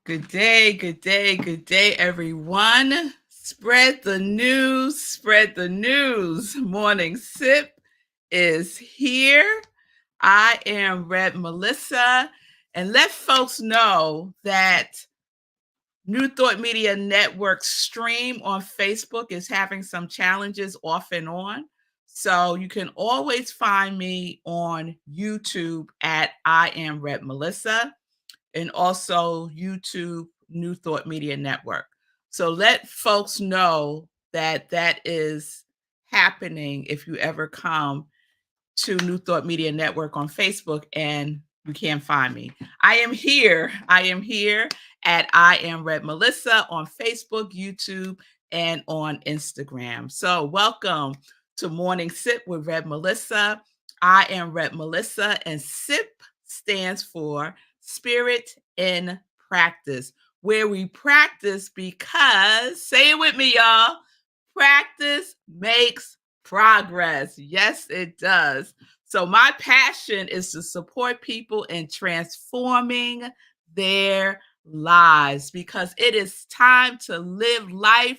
Good day, everyone. Spread the news, spread the news. Morning Sip is here. I am Melissa, and let folks know that New Thought Media Network stream on Facebook is having some challenges off and on. So you can always find me on YouTube at I am Melissa and also YouTube New Thought Media Network. So let folks know that that is happening if you ever come to New Thought Media Network on Facebook and you can't find me. I am here. I am here at I am Melissa on Facebook, YouTube, and on Instagram. So welcome to Morning Sip with Melissa. I am Melissa, and SIP stands for Spirit in Practice, where we practice because, say it with me, y'all, practice makes progress. Yes, it does. So, my passion is to support people in transforming their lives because it is time to live life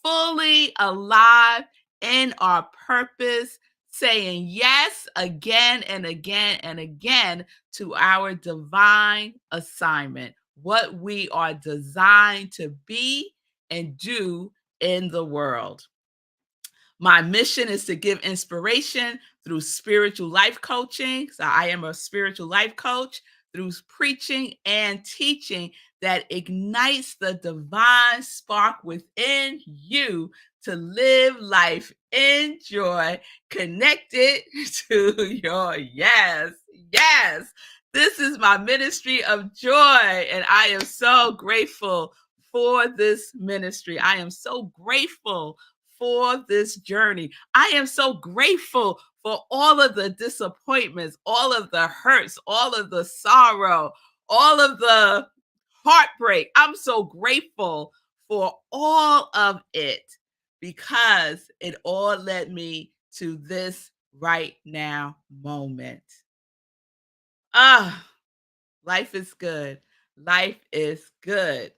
fully alive in our purpose, saying yes again and again and again to our divine assignment, what we are designed to be and do in the world. My mission is to give inspiration through spiritual life coaching. So I am a spiritual life coach through preaching and teaching that ignites the divine spark within you to live life in joy, connected to your yes. Yes. This is my ministry of joy, and I am so grateful for this ministry. I am so grateful for this journey. I am so grateful for all of the disappointments, all of the hurts, all of the sorrow, all of the heartbreak. I'm so grateful for all of it because it all led me to this right now moment. Ah, life is good. Life is good.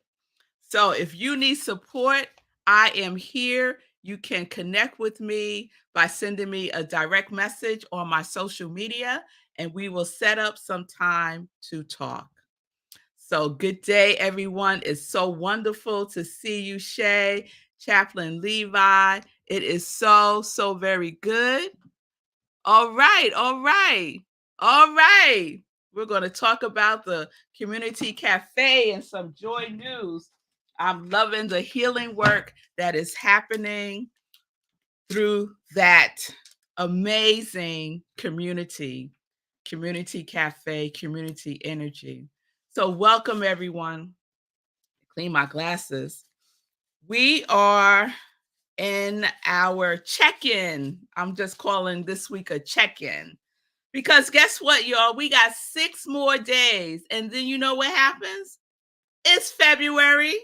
So if you need support, I am here. You can connect with me by sending me a direct message on my social media, and we will set up some time to talk. So, good day, everyone. It's so wonderful to see you, Shay, Chaplain Levi. It is so very good. All right, all right, all right. We're going to talk about the community cafe and some joy news. I'm loving the healing work that is happening through that amazing community cafe, community energy. So, welcome everyone. Clean my glasses. We are in our check in. I'm just calling this week a check in. Because guess what, y'all? We got 6 more days. And then you know what happens? It's February.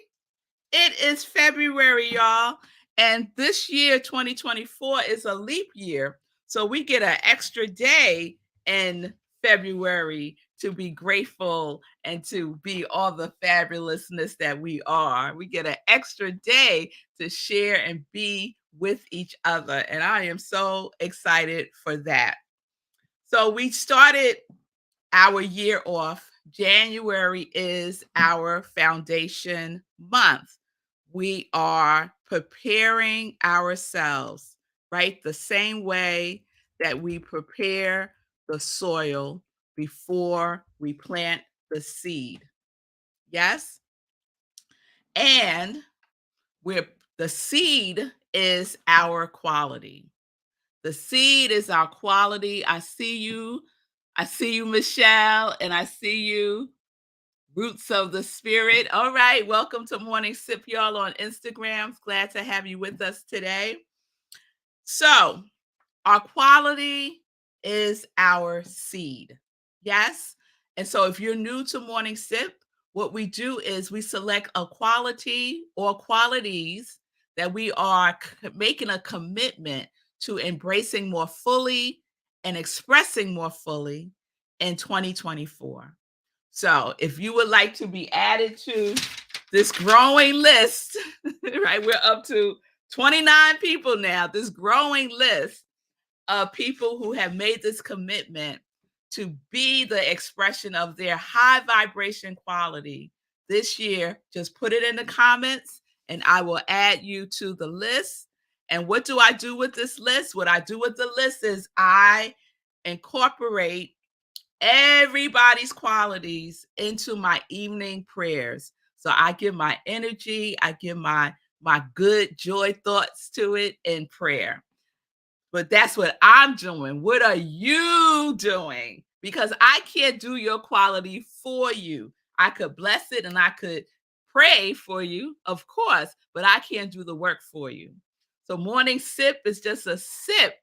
It is February, y'all. And this year, 2024, is a leap year. So we get an extra day in February to be grateful and to be all the fabulousness that we are. We get an extra day to share and be with each other. And I am so excited for that. So we started our year off. January is our foundation month. We are preparing ourselves, right? The same way that we prepare the soil before we plant the seed. Yes? And we're the seed is our quality. The seed is our quality. I see you. I see you, Michelle, and I see you, Roots of the Spirit. All right. Welcome to Morning Sip, y'all, on Instagram. Glad to have you with us today. So, our quality is our seed. Yes. And so, if you're new to Morning Sip, what we do is we select a quality or qualities that we are making a commitment to embracing more fully and expressing more fully in 2024. So if you would like to be added to this growing list, right? We're up to 29 people now, this growing list of people who have made this commitment to be the expression of their high vibration quality this year. Just put it in the comments and I will add you to the list. And what do I do with this list? What I do with the list is I incorporate everybody's qualities into my evening prayers. So I give my energy, I give my good joy thoughts to it in prayer. But that's what I'm doing. What are you doing? Because I can't do your quality for you. I could bless it and I could pray for you, of course, but I can't do the work for you. So morning sip is just a sip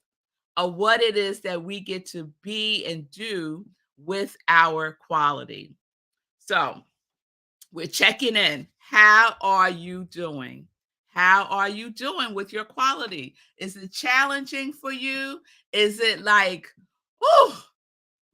of what it is that we get to be and do with our quality. So we're checking in. How are you doing? How are you doing with your quality? Is it challenging for you? Is it like, oh,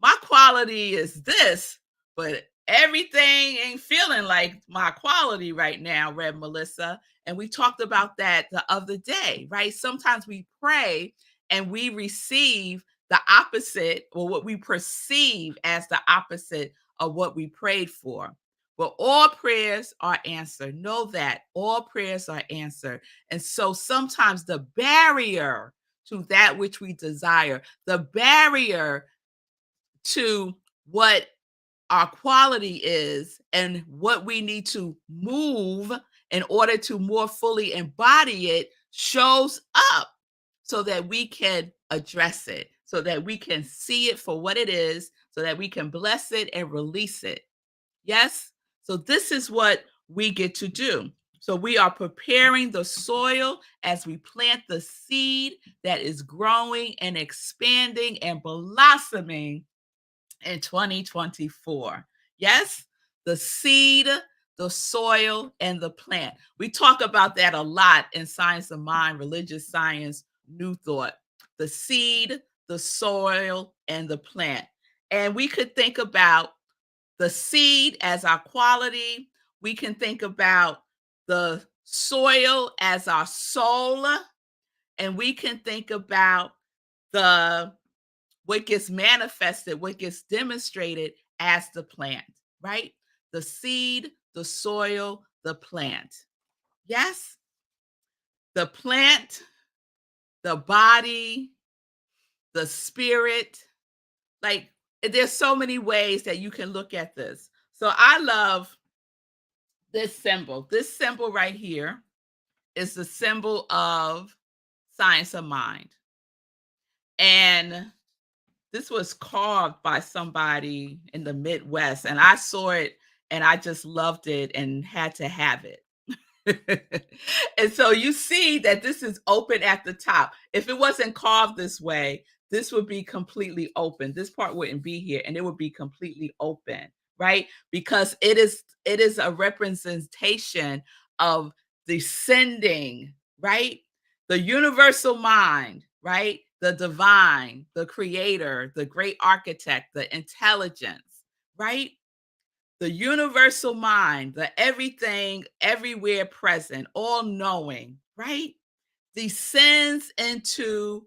my quality is this, but everything ain't feeling like my quality right now, Rev Melissa. And we talked about that the other day, right? Sometimes we pray and we receive the opposite or what we perceive as the opposite of what we prayed for. But all prayers are answered. Know that all prayers are answered. And so sometimes the barrier to that which we desire, the barrier to what our quality is and what we need to move in order to more fully embody it shows up so that we can address it, so that we can see it for what it is, so that we can bless it and release it. Yes? So, this is what we get to do. So, we are preparing the soil as we plant the seed that is growing and expanding and blossoming in 2024. Yes, the seed, the soil, and the plant. We talk about that a lot in Science of Mind, Religious Science, New Thought. The seed, the soil, and the plant. And we could think about the seed as our quality. We can think about the soil as our soul. And we can think about the what gets manifested, what gets demonstrated as the plant, right? The seed, the soil, the plant. Yes, the plant, the body, the spirit. Like there's so many ways that you can look at this. So I love this symbol. This symbol right here is the symbol of science of mind. And this was carved by somebody in the Midwest, and I saw it and I just loved it and had to have it. And so you see that this is open at the top. If it wasn't carved this way, this would be completely open. This part wouldn't be here and it would be completely open, right? Because it is a representation of descending, right? The universal mind, right? The divine, the creator, the great architect, the intelligence, right? The universal mind, the everything, everywhere present, all knowing, right? Descends into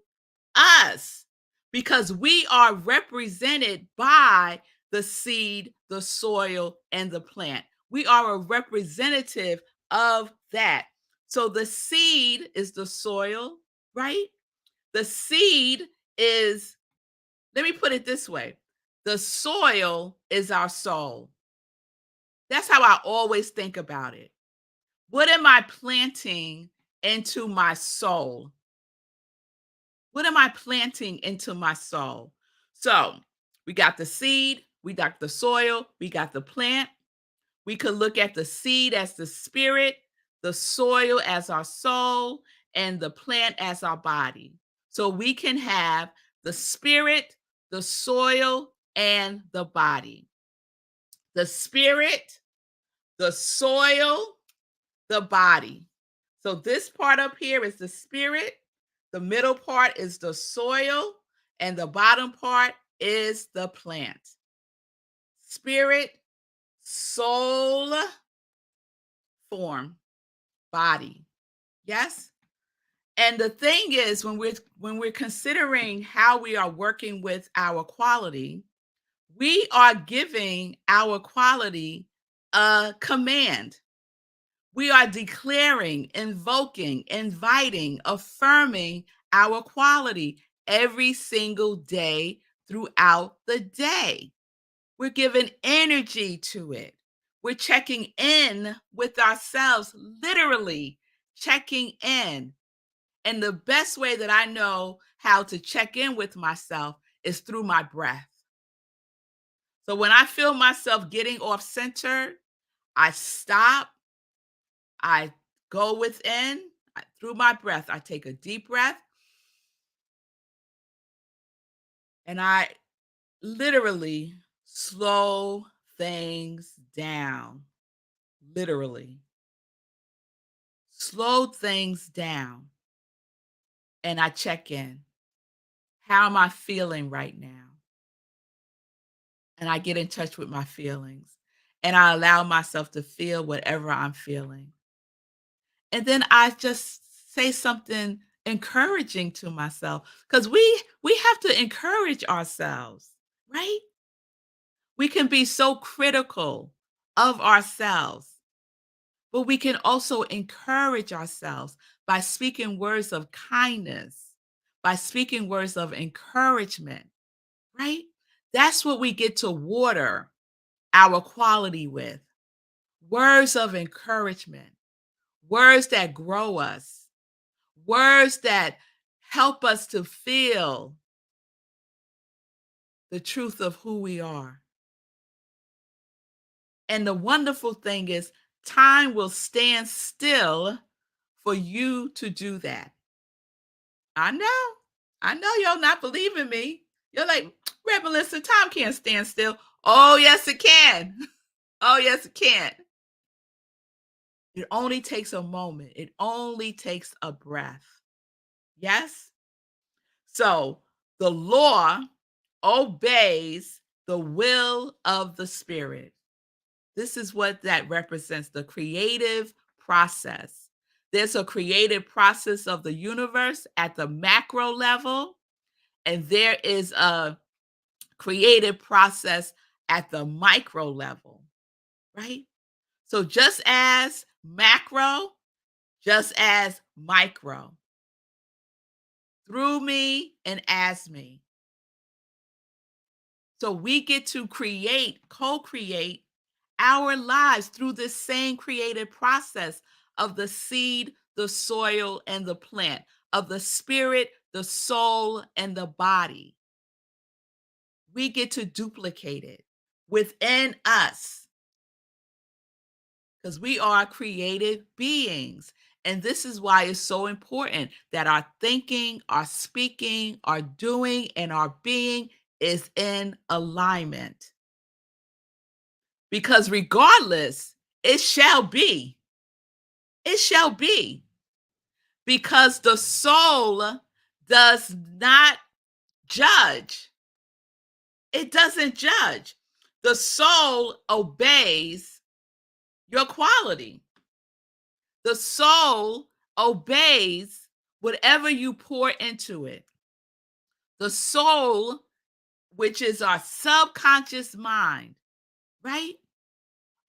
us because we are represented by the seed, the soil, and the plant. We are a representative of that. So the seed is the soil, right? The seed is, let me put it this way, the soil is our soul. That's how I always think about it. What am I planting into my soul? What am I planting into my soul? So we got the seed, we got the soil, we got the plant. We could look at the seed as the spirit, the soil as our soul, and the plant as our body. So we can have the spirit, the soil, and the body. The spirit, the soil, the body. So this part up here is the spirit, the middle part is the soil, and the bottom part is the plant. Spirit, soul form, body. Yes? And the thing is, when we're considering how we are working with our quality, we are giving our quality a command. We are declaring, invoking, inviting, affirming our quality every single day throughout the day. We're giving energy to it. We're checking in with ourselves, literally checking in. And the best way that I know how to check in with myself is through my breath. So when I feel myself getting off center, I stop, I go within through my breath. I take a deep breath and I literally slow things down. Literally slow things down and I check in. How am I feeling right now? And I get in touch with my feelings and I allow myself to feel whatever I'm feeling. And then I just say something encouraging to myself because we have to encourage ourselves, right? We can be so critical of ourselves, but we can also encourage ourselves by speaking words of kindness, by speaking words of encouragement, right? That's what we get to water our quality with. Words of encouragement, words that grow us, words that help us to feel the truth of who we are. And the wonderful thing is, time will stand still for you to do that. I know. I know y'all not believing me. You're like, Red Melissa, time can't stand still. Oh, yes, it can. Oh, yes, it can. It only takes a moment. It only takes a breath. Yes? So the law obeys the will of the spirit. This is what that represents, the creative process. There's a creative process of the universe at the macro level, and there is a creative process at the micro level, right? So just as macro, just as micro, through me and as me. So we get to create, co create our lives through this same creative process of the seed, the soil, and the plant, of the spirit, the soul, and the body. We get to duplicate it within us because we are creative beings. And this is why it's so important that our thinking, our speaking, our doing, and our being is in alignment. Because regardless, it shall be. It shall be. Because the soul does not judge. It doesn't judge. The soul obeys your quality. The soul obeys whatever you pour into it. The soul, which is our subconscious mind, right?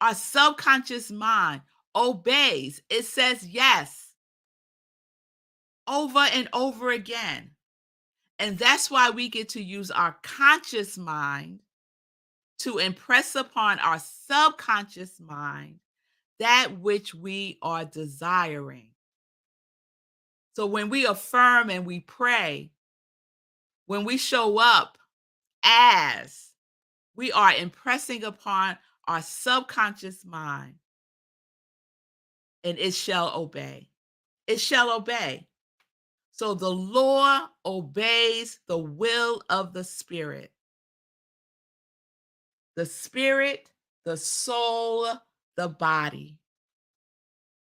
Our subconscious mind obeys. It says yes over and over again. And that's why we get to use our conscious mind to impress upon our subconscious mind that which we are desiring. So when we affirm and we pray, when we show up as, we are impressing upon our subconscious mind, and it shall obey. It shall obey. So the law obeys the will of the spirit. The spirit, the soul, the body.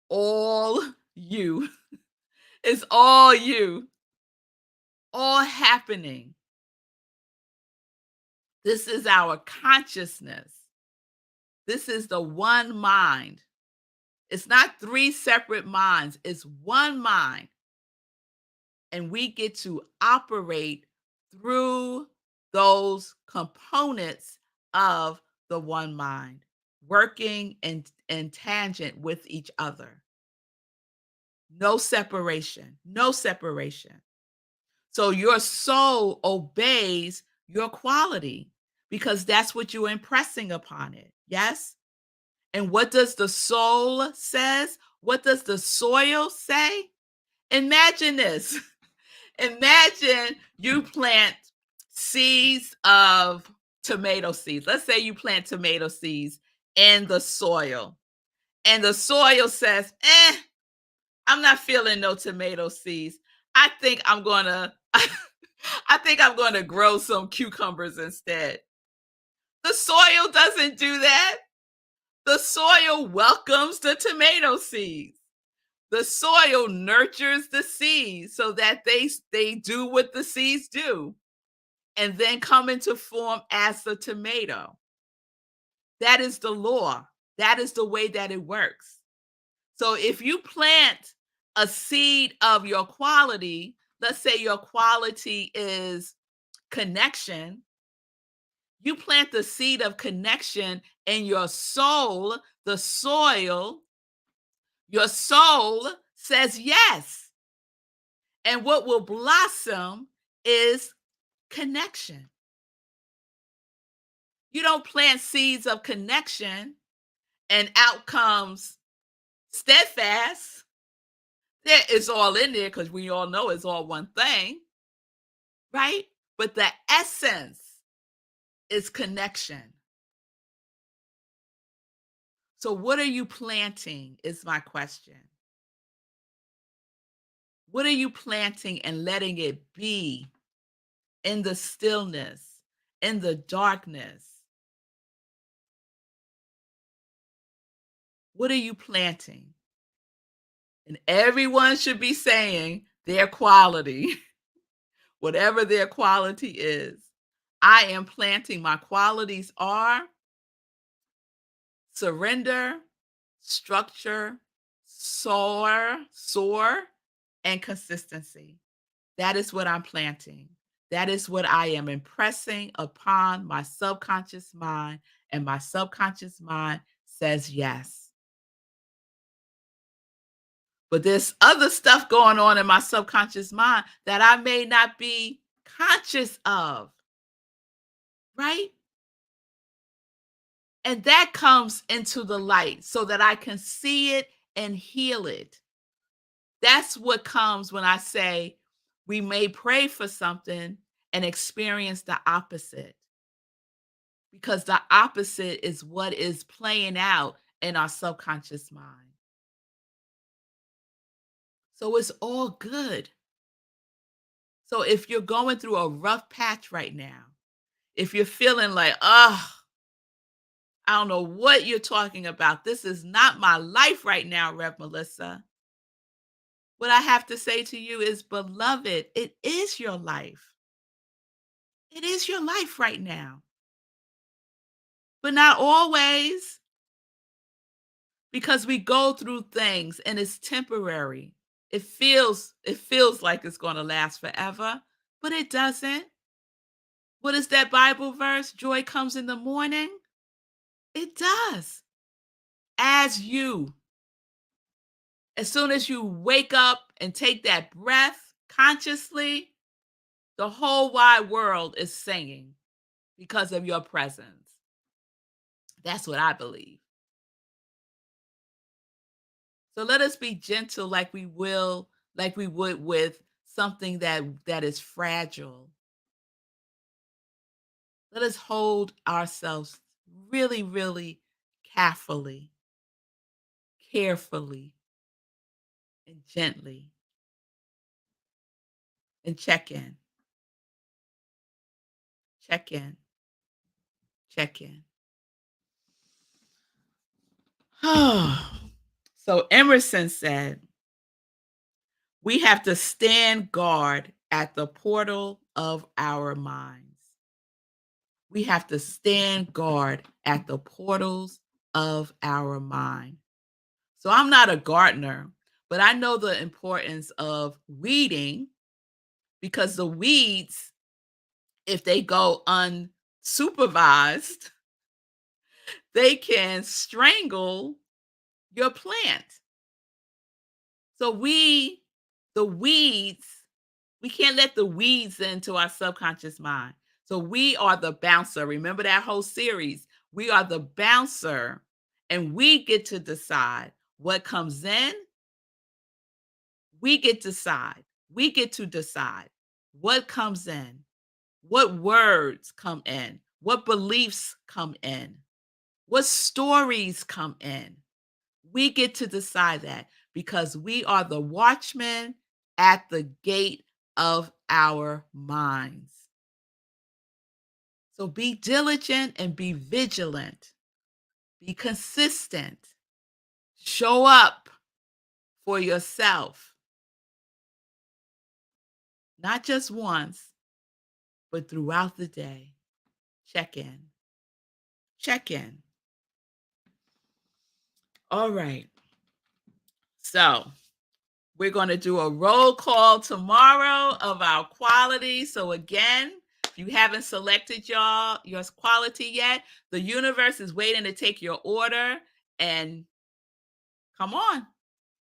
All you. It's all you. All happening. This is our consciousness. This is the one mind. It's not three separate minds, it's one mind. And we get to operate through those components of the one mind, working in tangent with each other. No separation, no separation. So your soul obeys your quality because that's what you're impressing upon it. Yes? And what does the soul says? What does the soil say? Imagine this. Imagine you plant seeds of tomato seeds. Let's say you plant tomato seeds in the soil, and the soil says, I'm not feeling no tomato seeds. I think I'm gonna I think I'm gonna grow some cucumbers instead. The soil doesn't do that. The soil welcomes the tomato seeds. The soil nurtures the seeds so that they do what the seeds do and then come into form as the tomato. That is the law. That is the way that it works. So if you plant a seed of your quality, let's say your quality is connection, you plant the seed of connection in your soul, the soil, your soul says yes. And what will blossom is connection. You don't plant seeds of connection and out comes steadfast. There it's all in there because we all know it's all one thing, right? But the essence is connection. So, what are you planting? Is my question. What are you planting and letting it be in the stillness, in the darkness? What are you planting? And everyone should be saying their quality, whatever their quality is. I am planting. My qualities are surrender, structure, soar, and consistency. That is what I'm planting. That is what I am impressing upon my subconscious mind, and my subconscious mind says yes. But there's other stuff going on in my subconscious mind that I may not be conscious of, right? And that comes into the light so that I can see it and heal it. That's what comes when I say we may pray for something and experience the opposite, because the opposite is what is playing out in our subconscious mind. So it's all good. So if you're going through a rough patch right now, if you're feeling like, oh, I don't know what you're talking about. This is not my life right now, Rev Melissa. What I have to say to you is, beloved, it is your life. It is your life right now, but not always, because we go through things and it's temporary. It feels like it's going to last forever, but it doesn't. What is that Bible verse? Joy comes in the morning. It does. As soon as you wake up and take that breath consciously, the whole wide world is singing because of your presence. That's what I believe. So let us be gentle like we would with something that is fragile. Let us hold ourselves really, really carefully, carefully, and gently, and check in, check in, check in. So Emerson said, we have to stand guard at the portal of our minds. We have to stand guard at the portals of our mind. So I'm not a gardener, but I know the importance of weeding because the weeds, if they go unsupervised, they can strangle your plant. So the weeds, we can't let the weeds into our subconscious mind. So we are the bouncer. Remember that whole series? We are the bouncer, and we get to decide what comes in. We get to decide. We get to decide what comes in, what words come in, what beliefs come in, what stories come in. We get to decide that because we are the watchmen at the gate of our minds. So be diligent and be vigilant. Be consistent. Show up for yourself, not just once, but throughout the day. Check in. Check in. All right. So we're going to do a roll call tomorrow of our quality. So again, if you haven't selected your quality yet, the universe is waiting to take your order. And come on,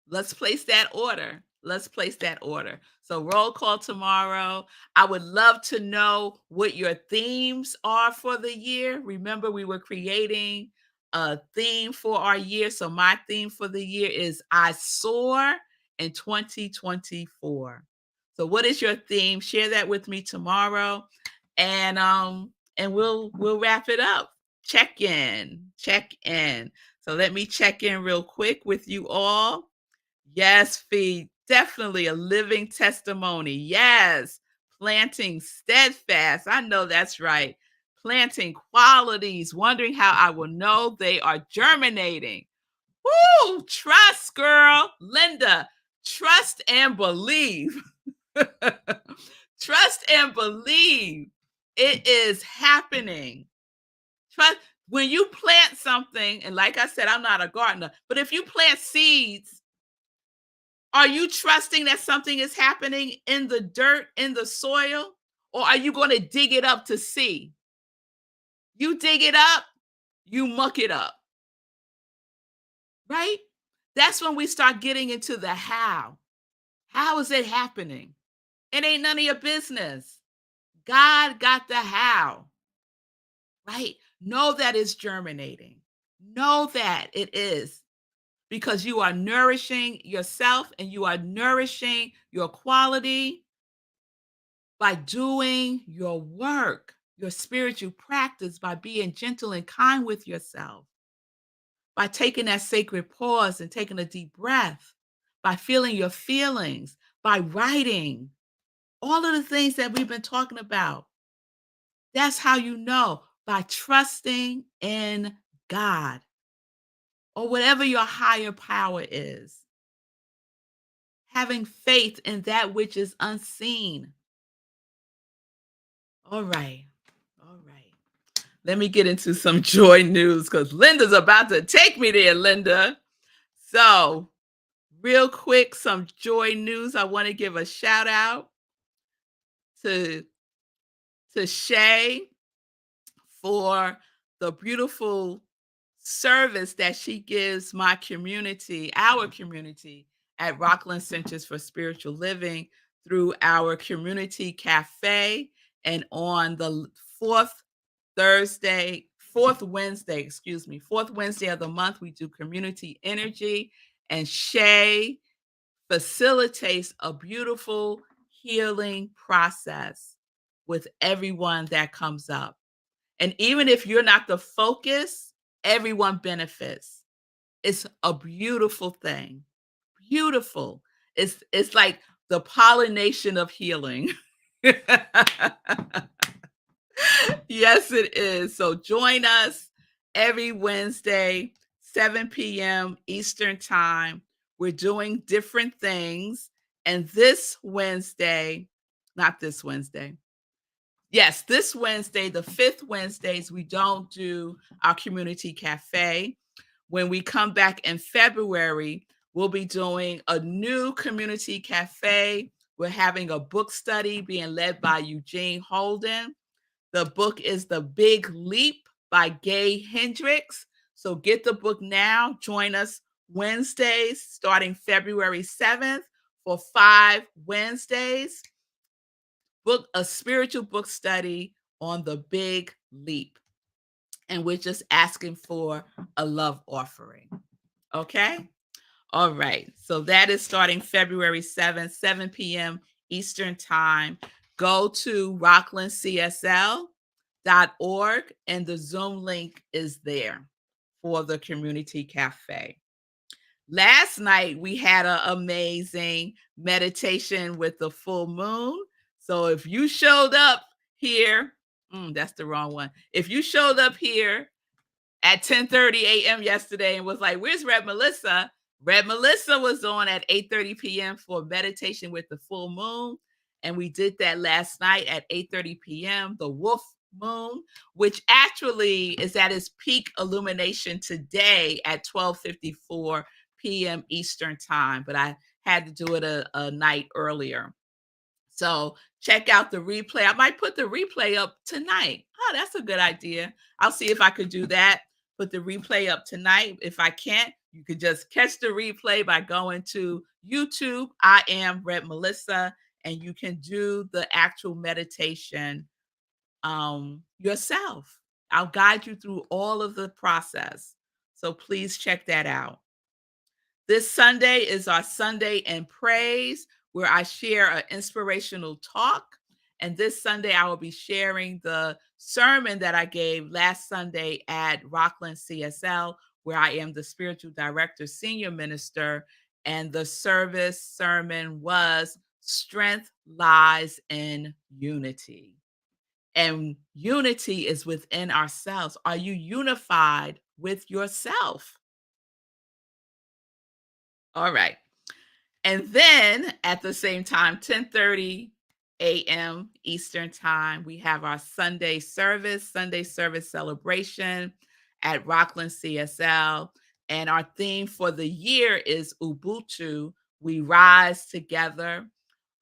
let's place that order. Let's place that order. So roll call tomorrow. I would love to know what your themes are for the year. Remember, we were creating a theme for our year. So my theme for the year is I soar in 2024. So what is your theme? Share that with me tomorrow. And we'll wrap it up. Check in. Check in. So let me check in real quick with you all. Yes, Fee, definitely a living testimony. Yes, planting steadfast. I know that's right. Planting qualities, wondering how I will know they are germinating. Woo! Trust, girl. Linda, trust and believe. Trust and believe. It is happening. Trust when you plant something, and like I said, I'm not a gardener, but if you plant seeds, are you trusting that something is happening in the dirt, in the soil? Or are you going to dig it up to see? You dig it up, you muck it up, right? That's when we start getting into the how. How is it happening? It ain't none of your business. God got the how, right? Know that it's germinating. Know that it is because you are nourishing yourself and you are nourishing your quality by doing your work, your spiritual practice, by being gentle and kind with yourself, by taking that sacred pause and taking a deep breath, by feeling your feelings, by writing, all of the things that we've been talking about. That's how you know, by trusting in God or whatever your higher power is, having faith in that which is unseen. All right. All right. Let me get into some joy news because Linda's about to take me there, Linda. So, real quick, some joy news. I want to give a shout out to, to Shay for the beautiful service that she gives my community, our community at Rockland Centers for Spiritual Living through our community cafe. And on the fourth Wednesday of the month, we do community energy. And Shay facilitates a beautiful healing process with everyone that comes up. And even if you're not the focus, everyone benefits. It's a beautiful thing. Beautiful. It's like the pollination of healing. Yes, it is. So join us every Wednesday, 7 p.m. Eastern Time. We're doing different things. And this Wednesday, not this Wednesday. Yes, this Wednesday, the fifth Wednesdays, we don't do our community cafe. When we come back in February, we'll be doing a new community cafe. We're having a book study being led by Eugene Holden. The book is The Big Leap by Gay Hendricks. So get the book now. Join us Wednesdays starting February 7th for 5 Wednesdays. Book a spiritual book study on the Big Leap. And we're just asking for a love offering. Okay? All right. So that is starting February 7th, 7 p.m. Eastern Time. Go to rocklandcsl.org and the Zoom link is there for the community cafe. Last night we had an amazing meditation with the full moon. So if you showed up here, that's the wrong one. If you showed up here at 10:30 a.m. yesterday and was like, "Where's Red Melissa?" Red Melissa was on at 8:30 p.m. for meditation with the full moon, and we did that last night at 8:30 p.m. The wolf moon, which actually is at its peak illumination today at 12:54 p.m. Eastern time, but I had to do it a night earlier. So check out the replay. I might put the replay up tonight. Oh, that's a good idea. I'll see if I could do that. Put the replay up tonight. If I can't, you could just catch the replay by going to YouTube. I am Red Melissa, and you can do the actual meditation yourself. I'll guide you through all of the process. So please check that out. This Sunday is our Sunday in Praise, where I share an inspirational talk. And this Sunday, I will be sharing the sermon that I gave last Sunday at Rockland CSL, where I am the spiritual director, senior minister. And the service sermon was Strength Lies in Unity. And unity is within ourselves. Are you unified with yourself? All right. And then at the same time, 10:30 a.m. Eastern time, we have our Sunday service celebration at Rockland CSL. And our theme for the year is Ubuntu. We rise together.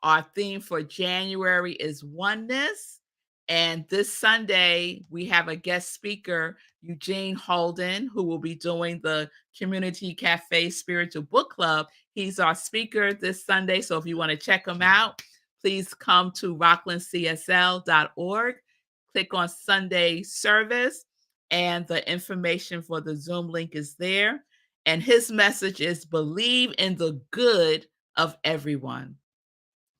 Our theme for January is oneness. And this Sunday, we have a guest speaker, Eugene Holden, who will be doing the Community Cafe Spiritual Book Club. He's our speaker this Sunday. So if you want to check him out, please come to rocklandcsl.org, click on Sunday service, and the information for the Zoom link is there. And his message is believe in the good of everyone.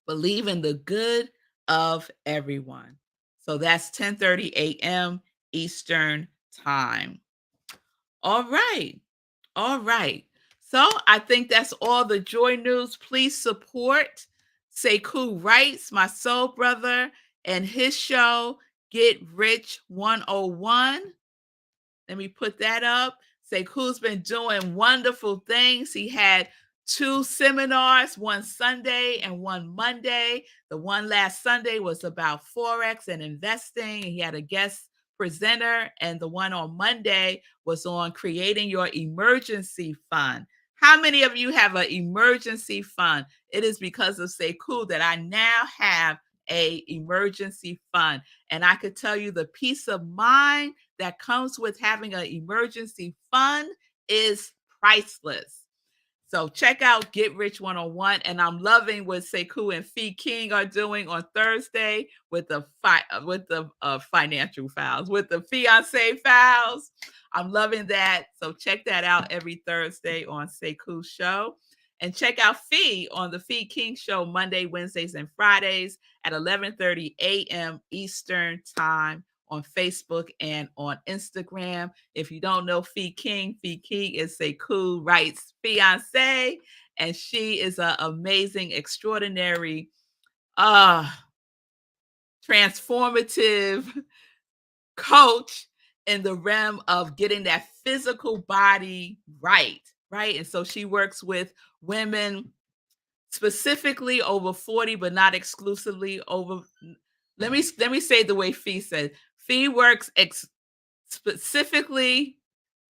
Believe in the good of everyone. So that's 10:30 a.m. Eastern time. All right. All right. So I think that's all the joy news. Please support Sekou Wrights, my soul brother, and his show, Get Rich 101. Let me put that up. Sekou's been doing wonderful things. He had two seminars, one Sunday and one Monday. The one last Sunday was about Forex and investing. He had a guest presenter, and the one on Monday was on creating your emergency fund. How many of you have an emergency fund? It is because of Sekou that I now have a emergency fund. And I could tell you the peace of mind that comes with having an emergency fund is priceless. So check out Get Rich 101. And I'm loving what Sekou and Fee King are doing on Thursday with the financial files, with the fiance files. I'm loving that. So check that out every Thursday on Sekou's show. And check out Fee on the Fee King show Monday, Wednesdays, and Fridays at 11:30 a.m. Eastern time on Facebook and on Instagram. If you don't know Fee King is Sekou Wright's fiance, and she is an amazing, extraordinary, transformative coach in the realm of getting that physical body right, right? And so she works with women specifically over 40, but not exclusively over. Let me say the way Fee said. Fee works specifically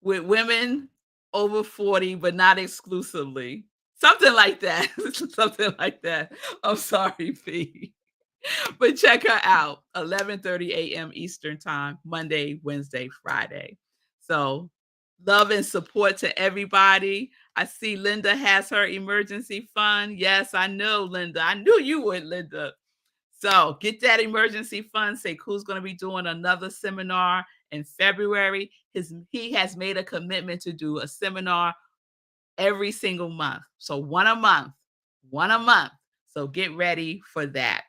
with women over 40, but not exclusively. Something like that. Something like that. I'm sorry, P. But check her out, 11:30 a.m. Eastern Time, Monday, Wednesday, Friday. So, love and support to everybody. I see Linda has her emergency fund. Yes, I know, Linda. I knew you would, Linda. So, get that emergency fund. Say who's going to be doing another seminar in February. He has made a commitment to do a seminar every single month. So, one a month. One a month. So, get ready for that.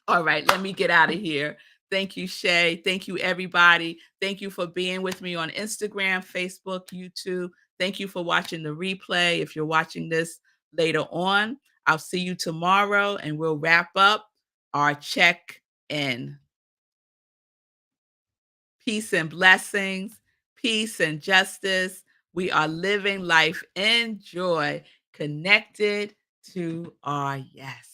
All right, let me get out of here. Thank you, Shay. Thank you, everybody. Thank you for being with me on Instagram, Facebook, YouTube. Thank you for watching the replay. If you're watching this later on, I'll see you tomorrow and we'll wrap up our check in. Peace and blessings, peace and justice. We are living life in joy, connected to our yes.